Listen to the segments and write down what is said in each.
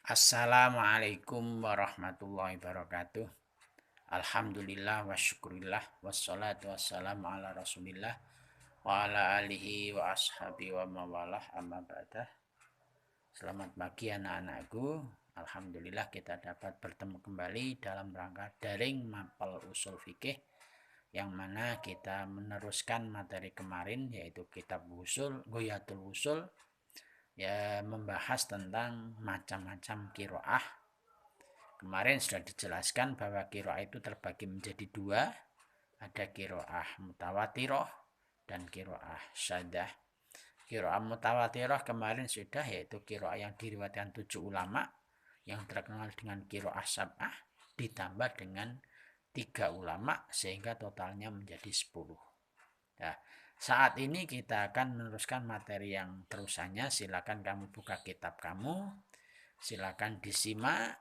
Assalamualaikum warahmatullahi wabarakatuh. Alhamdulillah wa syukurillah wassalatu wassalamu ala rasulillah wa ala alihi wa ashabi wa mawalah amma ba'dah. Selamat pagi anak-anakku. Alhamdulillah kita dapat bertemu kembali dalam rangka daring mapel usul fikih, yang mana kita meneruskan materi kemarin, yaitu kitab usul Ghoyatul Usul, ya, membahas tentang macam-macam qiraah. Kemarin sudah dijelaskan bahwa qiraah itu terbagi menjadi dua, ada qiraah mutawatirah dan qiraah syaddah. Qiraah mutawatirah kemarin sudah, yaitu qiraah yang diriwayatkan 7 ulama yang terkenal dengan qiraah sab'ah ditambah dengan 3 ulama sehingga totalnya menjadi 10. Nah, saat ini kita akan meneruskan materi yang terusannya. Silakan kamu buka kitab kamu, silakan disimak,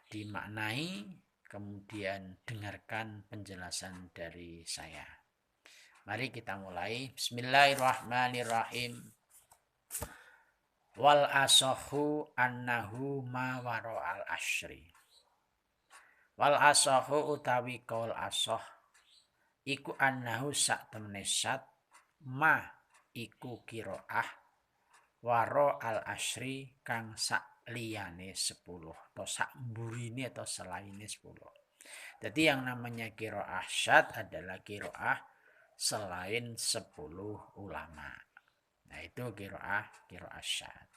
dimaknai, kemudian dengarkan penjelasan dari saya. Mari kita mulai. Bismillahirrahmanirrahim. Wal asahu annahu ma wara'al asyri. Wal asahu utawi kaul asah iku annahu sak temene sat ma iku qiraah waro al asyri kang sak liyane 10 atau sak mburine atau selaine 10. Jadi yang namanya qiraah syad adalah qiraah selain 10 ulama. Nah, itu qiraah syad.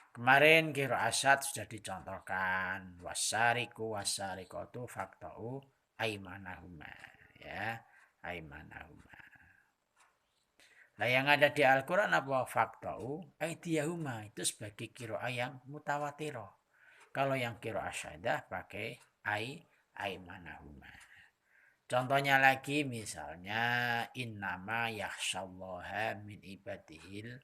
Kemarin qiraah syad sudah dicontohkan, wasariku wasarikatu faqta'u aimanahuma, ya, aimanahuma. Nah, yang ada di Al-Quran apa? Faqta'u aydiyahuma, itu sebagai qiraah yang mutawatirah. Kalau yang qiraah syaddah pakai aimanahuma. Contohnya lagi misalnya innama yakhsyallaha min ibadihil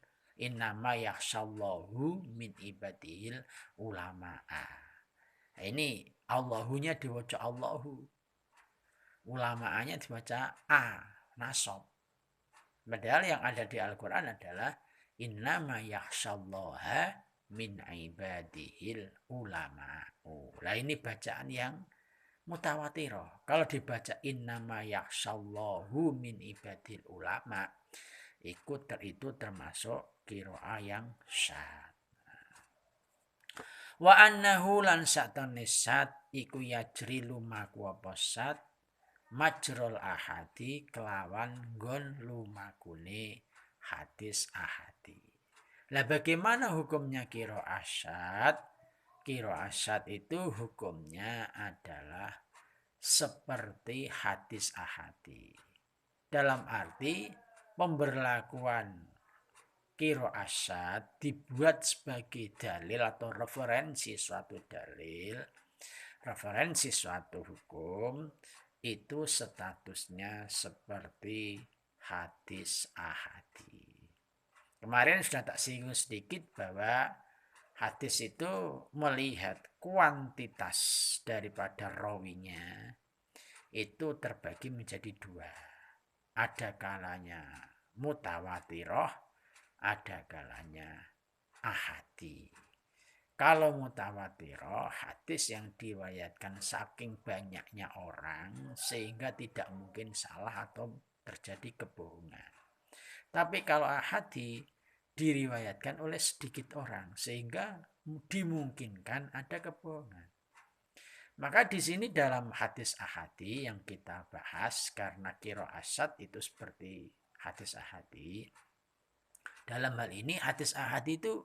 ulama'a. Nah, ini Allahunya dibaca Allahu, ulama'anya dibaca a, nasab. Padahal yang ada di Al-Quran adalah innama yakhsyallaha min ibadihil ulama'u. Nah, ini bacaan yang mutawatirah. Kalau dibaca innama yakhshallahu min ibadil ulama, itu termasuk qiraah yang syad. Wa annahu lan satane syad iku yajri lumaku apa syad majrul ahadi kelawan nggon lumakune hadis ahadi. Lah bagaimana hukumnya qiraah syad? Qiraah syad itu hukumnya adalah seperti hadis ahadi. Dalam arti pemberlakuan qiraah syad dibuat sebagai dalil atau referensi suatu dalil, referensi suatu hukum, itu statusnya seperti hadis ahadi. Kemarin sudah tak singgung sedikit bahwa hadis itu melihat kuantitas daripada rawinya itu terbagi menjadi dua. Ada kalanya mutawatirah, ada kalanya ahadi. Kalau mutawatirah, hadis yang diriwayatkan saking banyaknya orang sehingga tidak mungkin salah atau terjadi kebohongan. Tapi kalau ahadi diriwayatkan oleh sedikit orang sehingga dimungkinkan ada kebohongan. Maka di sini dalam hadis ahadi yang kita bahas, karena qiraah syad itu seperti hadis ahadi. Dalam hal ini hadis ahadi itu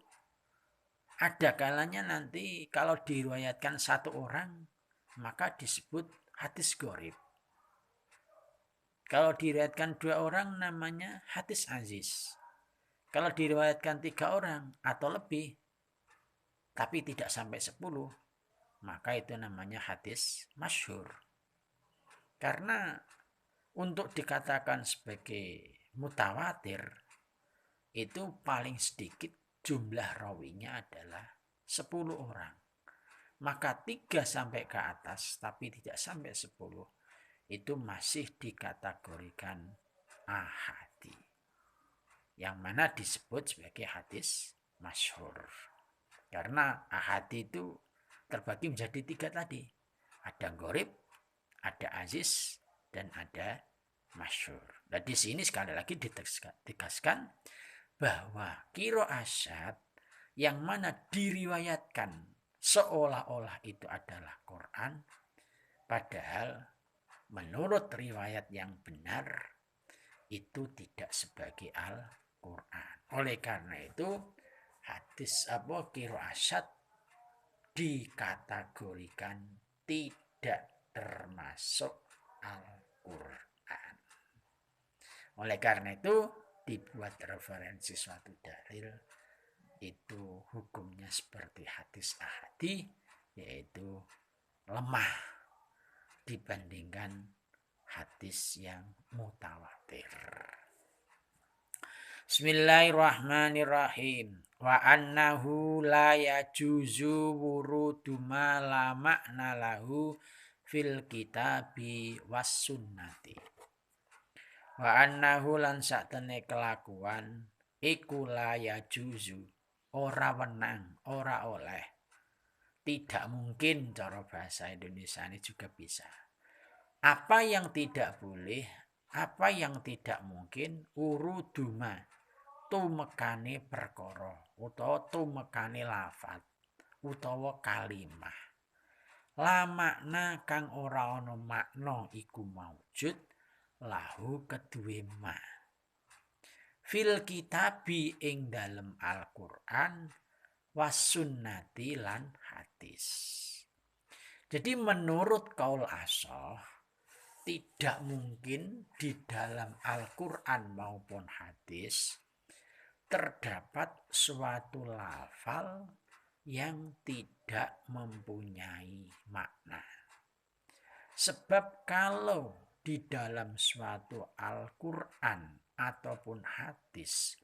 ada kalanya nanti kalau diriwayatkan satu orang maka disebut hadis gharib. Kalau diriwayatkan 2 orang namanya hadis aziz. Kalau diriwayatkan 3 orang atau lebih tapi tidak sampai 10, maka itu namanya hadis masyhur. Karena untuk dikatakan sebagai mutawatir itu paling sedikit jumlah rawinya adalah 10 orang. Maka 3 sampai ke atas tapi tidak sampai 10 itu masih dikategorikan ahadi, yang mana disebut sebagai hadis masyhur. Karena ahadi itu terbagi menjadi 3 tadi. Ada gharib, ada aziz, dan ada masyhur. Nah, di sini sekali lagi ditegaskan bahwa qiraah syadz yang mana diriwayatkan seolah-olah itu adalah Quran, padahal menurut riwayat yang benar itu tidak sebagai Al-Quran. Oleh karena itu hadis qiraah syadz dikategorikan tidak termasuk Al-Quran. Oleh karena itu dibuat referensi suatu dalil itu hukumnya seperti hadis ahadi, yaitu lemah dibandingkan hadis yang mutawatir. Bismillahirrahmanirrahim. Wa annahu la yajuzu wurudu ma la ma'na lahu fil kitabi was sunnati. Wa annahu lan saktene kelakuan iku la yajuzu, ora wenang, ora oleh. Tidak mungkin, cara bahasa Indonesia ini juga bisa. Apa yang tidak boleh, apa yang tidak mungkin, uruduma, tumekane perkara, utawa tumekane lafat, utawa kalimah. La makna kang ora ana makna iku maujud, lahu kedue ma. Fil kitabi ing dalem Al-Qur'an wasunnati lan hadis. Jadi menurut kaul ashah tidak mungkin di dalam Al-Quran maupun hadis terdapat suatu lafal yang tidak mempunyai makna. Sebab kalau di dalam suatu Al-Quran ataupun hadis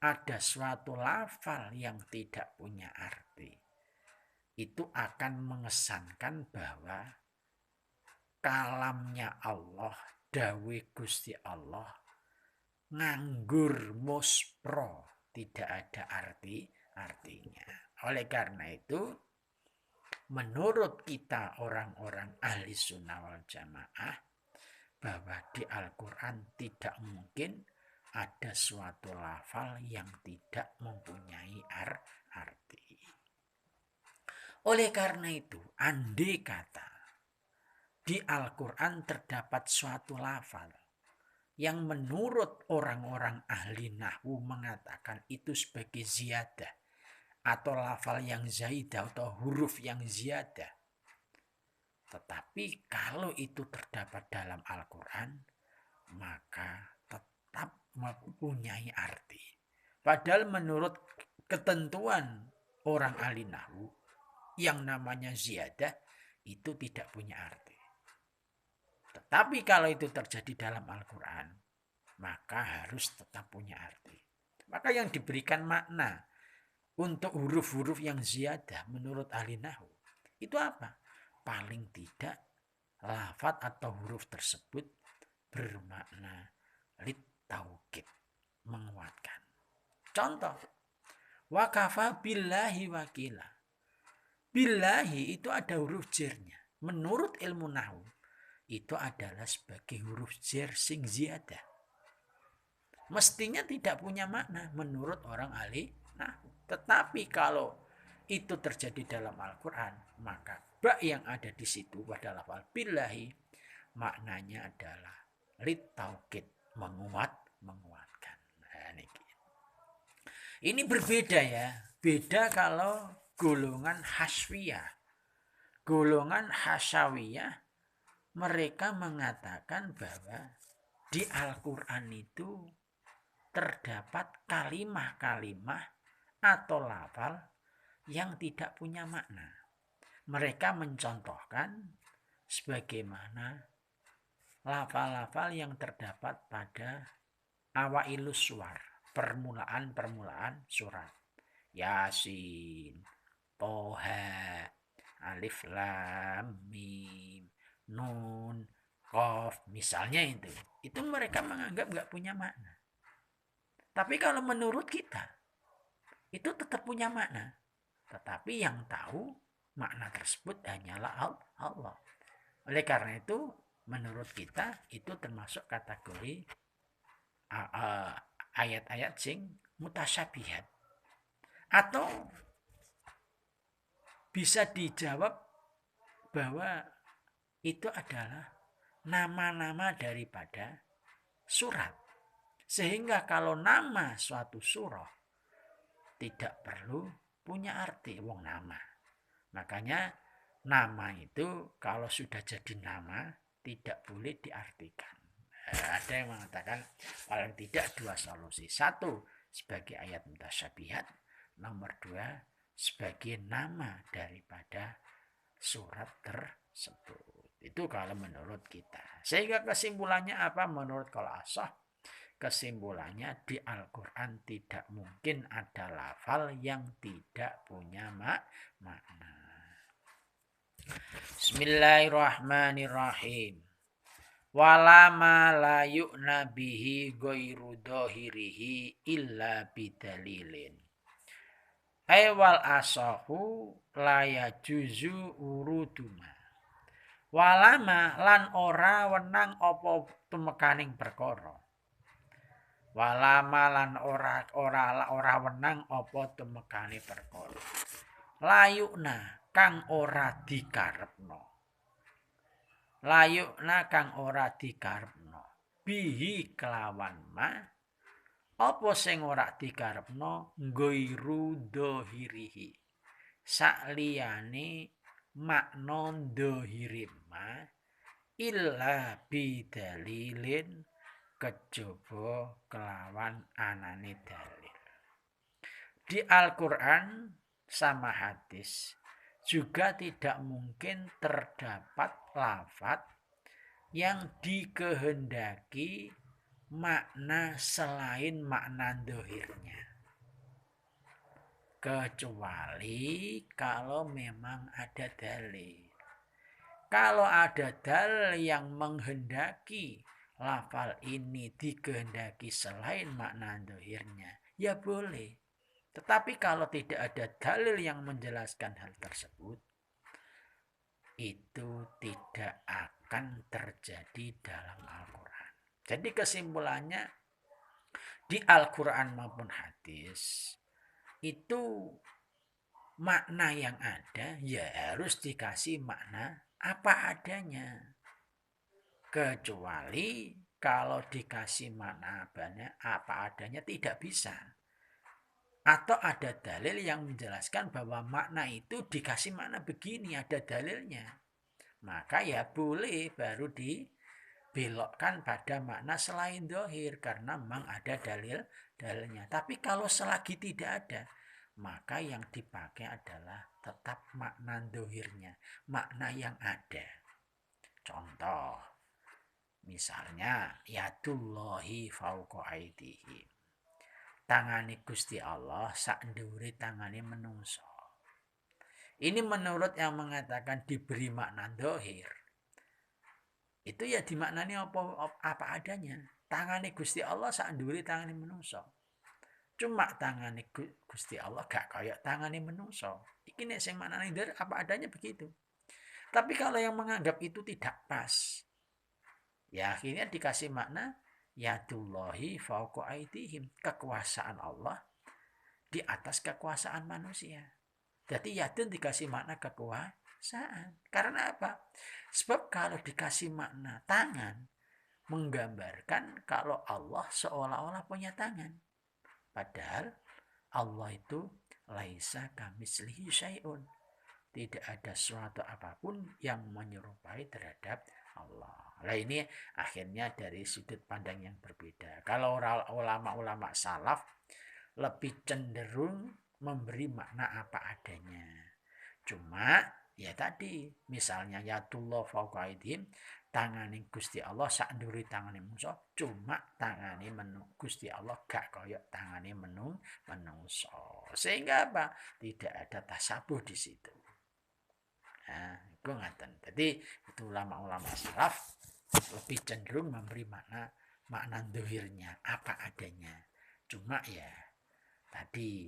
ada suatu lafal yang tidak punya arti, itu akan mengesankan bahwa kalamnya Allah, dawe Gusti Allah, nganggur muspro, tidak ada artinya. Oleh karena itu, menurut kita orang-orang ahli sunnah wal jamaah, bahwa di Al-Quran tidak mungkin ada suatu lafal yang tidak mempunyai arti. Oleh karena itu, andai kata di Al-Quran terdapat suatu lafal yang menurut orang-orang ahli nahwu mengatakan itu sebagai ziyadah atau lafal yang zaidah atau huruf yang ziyadah. Tetapi kalau itu terdapat dalam Al-Quran, maka tetap mempunyai arti. Padahal menurut ketentuan orang ahli nahwu, yang namanya ziyadah itu tidak punya arti. Tetapi kalau itu terjadi dalam Al-Quran, maka harus tetap punya arti. Maka yang diberikan makna untuk huruf-huruf yang ziyadah menurut ahli nahwu, itu apa? Paling tidak lafaz atau huruf tersebut bermakna litaukid, menguatkan. Contoh, wakafa billahi wakila. Billahi itu ada huruf jernya. Menurut ilmu nahwu itu adalah sebagai huruf jer sing ziyadah. Mestinya tidak punya makna menurut orang ahli nahwu. Tetapi kalau itu terjadi dalam Al-Quran, maka ba yang ada di situ pada lafal billahi maknanya adalah litaukid, menguatkan. Nah, ini berbeda ya. Beda kalau golongan haswiyah. Golongan hasyawiyah mereka mengatakan bahwa di Al-Quran itu terdapat kalimah-kalimah atau lafal yang tidak punya makna. Mereka mencontohkan sebagaimana lafal-lafal yang terdapat pada awailus suwar, permulaan-permulaan surat. Yasin, Toha, Alif Lam Mim, Nun, Qaf, misalnya itu mereka menganggap nggak punya makna. Tapi kalau menurut kita itu tetap punya makna. Tetapi yang tahu makna tersebut hanyalah Allah. Oleh karena itu, menurut kita itu termasuk kategori ayat-ayat sing mutasyabihat. Atau bisa dijawab bahwa itu adalah nama-nama daripada surat. Sehingga kalau nama suatu surah tidak perlu punya arti wong nama. Makanya nama itu kalau sudah jadi nama tidak boleh diartikan. Ada yang mengatakan paling tidak dua solusi. Satu, sebagai ayat mutasyabihat. Nomor dua, sebagai nama daripada surat tersebut. Itu kalau menurut kita. Sehingga kesimpulannya apa menurut Al-Asah? Kesimpulannya di Al-Quran tidak mungkin ada lafal yang tidak punya makna. Bismillahirrahmanirrahim. Walama la yu'na bihi ghairu dhahirihi illa bidalilin. Wal asahu la yajuzu uruduma. Walama lan ora wenang apa tumekaning perkara. Walama lan ora wenang apa tumekane perkara. Layukna kang ora dikarepno. Layukna kang ora dikarepno. Bihi kelawan ma apa sing ora dikarepno ghairu dhahirihi. Sakliyane makna dhahire ma illa bidalilin kejaba kelawan anane dalil. Di Al-Quran sama hadis juga tidak mungkin terdapat lafaz yang dikehendaki makna selain makna dohirnya. Kecuali kalau memang ada dalil. Kalau ada dalil yang menghendaki lafal ini dikehendaki selain makna dohirnya, ya boleh. Tetapi kalau tidak ada dalil yang menjelaskan hal tersebut, itu tidak akan terjadi dalam Al-Quran. Jadi kesimpulannya, di Al-Quran maupun hadis, itu makna yang ada, ya harus dikasih makna apa adanya. Kecuali kalau dikasih makna apa adanya tidak bisa. Atau ada dalil yang menjelaskan bahwa makna itu dikasih makna begini, ada dalilnya. Maka ya boleh baru dibelokkan pada makna selain dohir. Karena memang ada dalilnya. Tapi kalau selagi tidak ada, maka yang dipakai adalah tetap makna dohirnya. Makna yang ada. Contoh, misalnya, yadullahi fauqa aydihim. Tangane Gusti Allah sak ndhuwure tangane menungso. Ini menurut yang mengatakan diberi makna dohir. Itu ya dimaknani apa adanya. Tangane Gusti Allah sak ndhuwure tangane menungso. Cuma tangane Gusti Allah gak kayak tangane menungso. Iki nek sing maknane dohir apa adanya begitu. Tapi kalau yang menganggap itu tidak pas, ya akhirnya dikasih makna yadullahi fauqa aydihim, kekuasaan Allah di atas kekuasaan manusia. Jadi yadun dikasih makna kekuasaan. Karena apa? Sebab kalau dikasih makna tangan, menggambarkan kalau Allah seolah-olah punya tangan. Padahal Allah itu laisa kamitslihi syai'un. Tidak ada suatu apapun yang menyerupai terhadap Allah. Nah ini akhirnya dari sudut pandang yang berbeda. Kalau ulama-ulama salaf lebih cenderung memberi makna apa adanya. Cuma ya tadi misalnya yatullah fauqa aydihim, tangane Gusti Allah sak nduri tangane manusa, cuma tangane Gusti Allah gak kaya tangane menungso. Sehingga apa? Tidak ada tasabuh di situ. Nah, itu ngaten. Jadi itu ulama-ulama salaf lebih cenderung memberi makna dohirnya apa adanya. Cuma ya tadi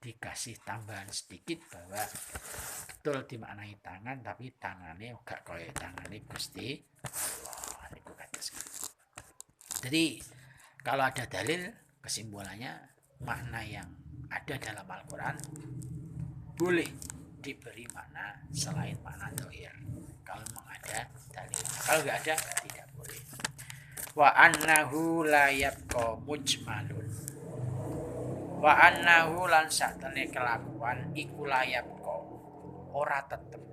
dikasih tambahan sedikit bahwa betul dimaknai tangan, tapi tangannya gak kaya tangannya Gusti Allah. Jadi kalau ada dalil, kesimpulannya makna yang ada dalam Al-Quran boleh diberi makna selain makna dohir kalau memang ada dalil. Kalau nggak ada, tidak boleh. Wa annahu la yabqa mujmalun. Wa annahu lan sakjane kelakuan iku la yabqa ora tetep.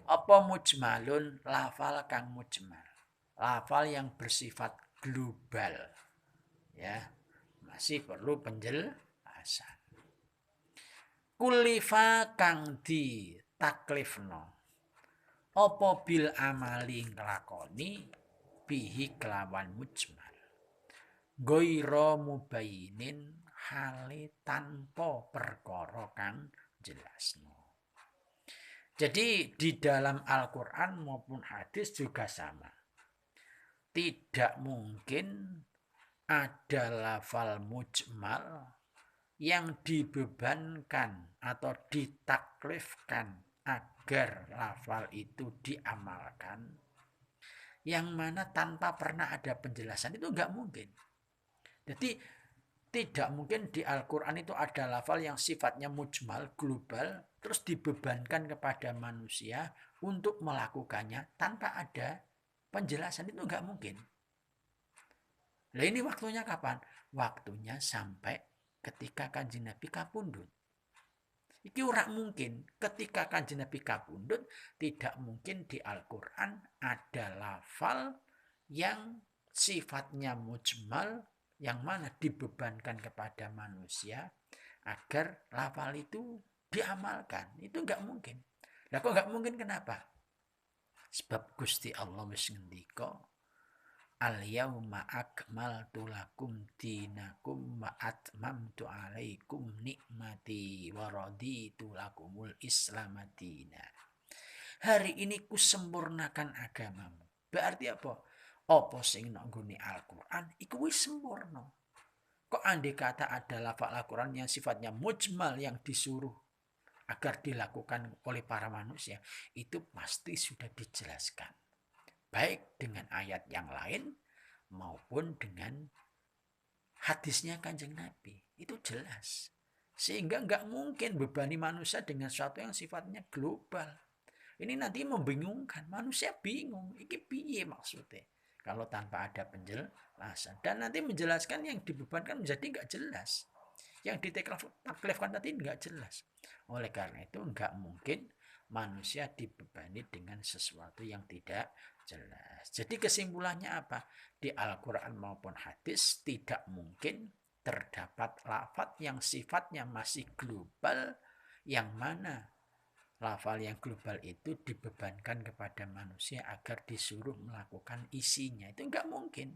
Apa mujmalun? Lafal kang mujmal. Lafal yang bersifat global. Ya, masih perlu penjelasan. Kulifa kang di taklifno apa bil amali nglakoni bihi kelawan mujmal ghaira mubayinin hale tanpa perkara kang jelasno. Jadi di dalam Al-Quran maupun hadis juga sama. Tidak mungkin ada lafal mujmal yang dibebankan atau ditaklifkan agar lafal itu diamalkan, yang mana tanpa pernah ada penjelasan, itu enggak mungkin. Jadi tidak mungkin di Al-Quran itu ada lafal yang sifatnya mujmal, global, terus dibebankan kepada manusia untuk melakukannya tanpa ada penjelasan. Itu enggak mungkin. Nah ini waktunya kapan? Waktunya sampai ketika Kanjeng Nabi kapundhut. Iki ora mungkin. Ketika Kanjeng Nabi kapundhut, tidak mungkin di Al-Quran ada lafal yang sifatnya mujmal, yang mana dibebankan kepada manusia agar lafal itu diamalkan. Itu enggak mungkin. Lah kok enggak mungkin kenapa? Sebab Gusti Allah wis ngendika, al-yauma akmaltu lakum dinakum wa atmamtu alaikum nikmati wa raditu lakumul Islam madina. Hari ini ku sempurnakan agamamu. Berarti apa? Apa sing nang nggone Al-Qur'an iku wis sempurna. Kok andai kata ada lafal Al-Qur'an yang sifatnya mujmal yang disuruh agar dilakukan oleh para manusia, itu pasti sudah dijelaskan. Baik dengan ayat yang lain maupun dengan hadisnya Kanjeng Nabi. Itu jelas. Sehingga nggak mungkin bebani manusia dengan sesuatu yang sifatnya global. Ini nanti membingungkan. Manusia bingung. Ini piye maksudnya? Kalau tanpa ada penjelasan. Dan nanti menjelaskan yang dibebankan menjadi nggak jelas. Yang ditaklifkan tadi nggak jelas. Oleh karena itu nggak mungkin manusia dibebani dengan sesuatu yang tidak jelas. Jadi kesimpulannya apa? Di Al-Quran maupun hadis tidak mungkin terdapat lafaz yang sifatnya masih global, yang mana lafal yang global itu dibebankan kepada manusia agar disuruh melakukan isinya. Itu enggak mungkin.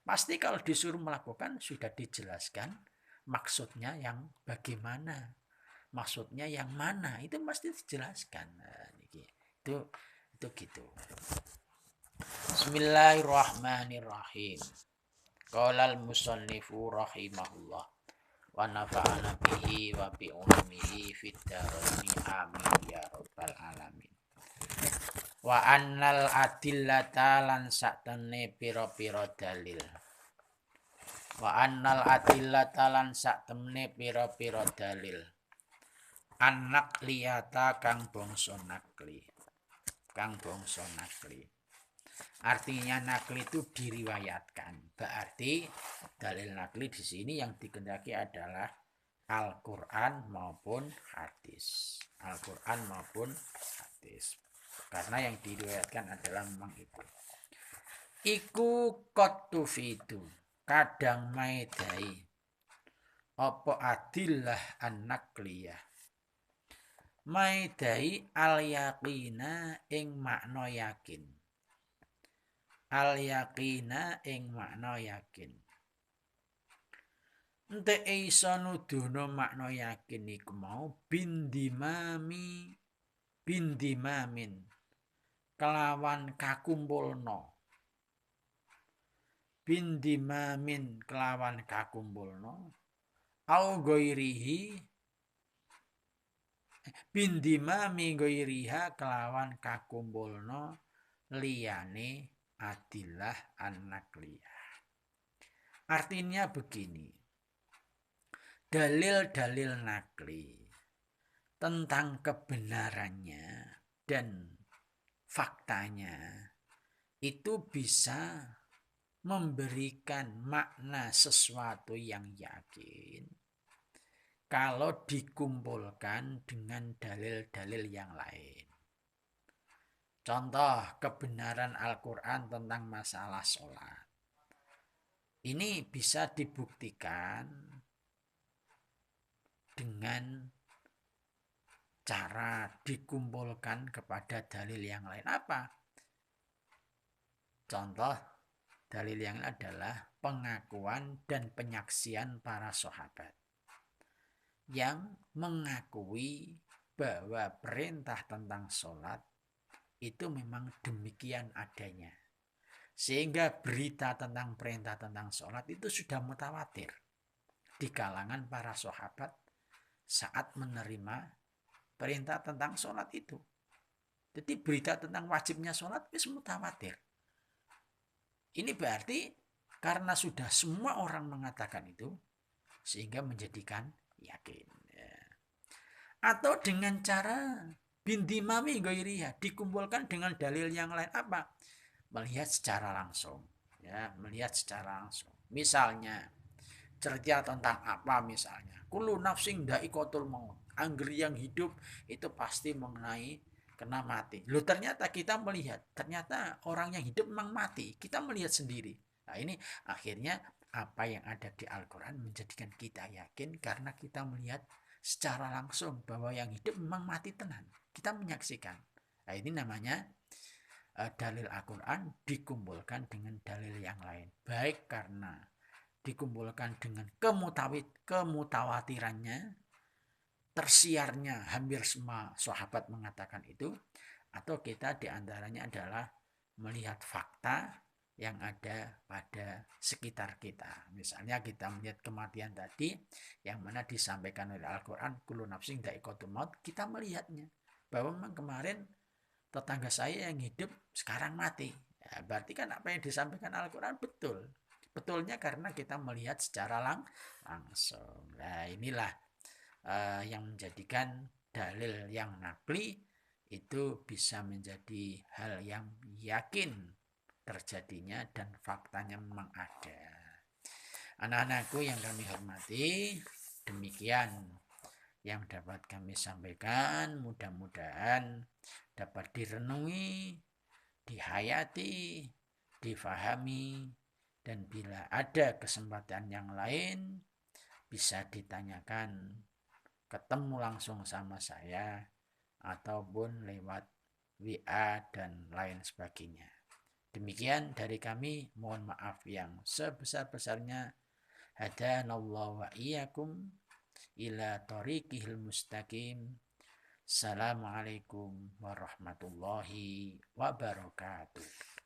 Pasti kalau disuruh melakukan sudah dijelaskan maksudnya yang bagaimana. Maksudnya yang mana itu pasti dijelaskan. Nah, itu gitu. Bismillahirrahmanirrahim. Qala al-musannifu rahimahullah wa nafa'ana bihi wa bi ulumihi fid dharain amin ya rabbal alamin. Wa annal adillata lan saktene pira-pira dalil. Wa annal adillata lan saktene pira-pira dalil. Anak liyata kang bangsa nakli. Artinya nakli itu diriwayatkan. Berarti dalil nakli di sini yang dikehendaki adalah Al-Quran maupun hadis. Al-Quran maupun hadis. Karena yang diriwayatkan adalah memang itu. Iku kotufidu kadang maidai apa adillah an-nakliyah. Maidai al-yaqina ing makna yakin. Al-yaqina ing makna yakin. Ente isa nuduhno makna yakin iku mau bindimamin kelawan kakumpulno. Bindimamin kelawan kakumpulno. Au ghairihi bindimami ghairiha kelawan kakumpulno liyane adillah an-nakliyah. Artinya begini, dalil-dalil nakli tentang kebenarannya dan faktanya itu bisa memberikan makna sesuatu yang yakin kalau dikumpulkan dengan dalil-dalil yang lain. Contoh kebenaran Al-Quran tentang masalah sholat. Ini bisa dibuktikan dengan cara dikumpulkan kepada dalil yang lain. Apa? Contoh dalil yang adalah pengakuan dan penyaksian para sahabat yang mengakui bahwa perintah tentang sholat itu memang demikian adanya. Sehingga berita tentang perintah tentang sholat itu sudah mutawatir di kalangan para sahabat saat menerima perintah tentang sholat itu. Jadi berita tentang wajibnya sholat itu mutawatir. Ini berarti karena sudah semua orang mengatakan itu, sehingga menjadikan yakin. Atau dengan cara bindimami ghairiha, dikumpulkan dengan dalil yang lain. Apa? Melihat secara langsung, ya, melihat secara langsung. Misalnya cerita tentang apa misalnya, kullu nafsin dha'iqatul maut, angger yang hidup itu pasti mengenai kena mati. Loh, ternyata kita melihat, ternyata orang yang hidup memang mati, kita melihat sendiri. Nah, ini akhirnya apa yang ada di Al-Quran menjadikan kita yakin karena kita melihat secara langsung bahwa yang hidup memang mati tenan, kita menyaksikan. Nah, ini namanya dalil Al-Quran dikumpulkan dengan dalil yang lain, baik karena dikumpulkan dengan kemutawatirannya, tersiarnya hampir semua sahabat mengatakan itu, atau kita diantaranya adalah melihat fakta yang ada pada sekitar kita. Misalnya kita melihat kematian tadi yang mana disampaikan oleh Al-Quran, kullu nafsin dha'iqatul maut, kita melihatnya bahwa memang kemarin tetangga saya yang hidup sekarang mati. Ya, berarti kan apa yang disampaikan Al-Quran betul. Betulnya karena kita melihat secara langsung. Nah, inilah yang menjadikan dalil yang nakli itu bisa menjadi hal yang yakin terjadinya dan faktanya memang ada. Anak-anakku yang kami hormati, demikian yang dapat kami sampaikan, mudah-mudahan dapat direnungi, dihayati, difahami, dan bila ada kesempatan yang lain bisa ditanyakan, ketemu langsung sama saya ataupun lewat WA dan lain sebagainya. Demikian dari kami, mohon maaf yang sebesar-besarnya. Hadanallahu wa iyyakum ila thoriqihil mustaqim. Assalamualaikum warahmatullahi wabarakatuh.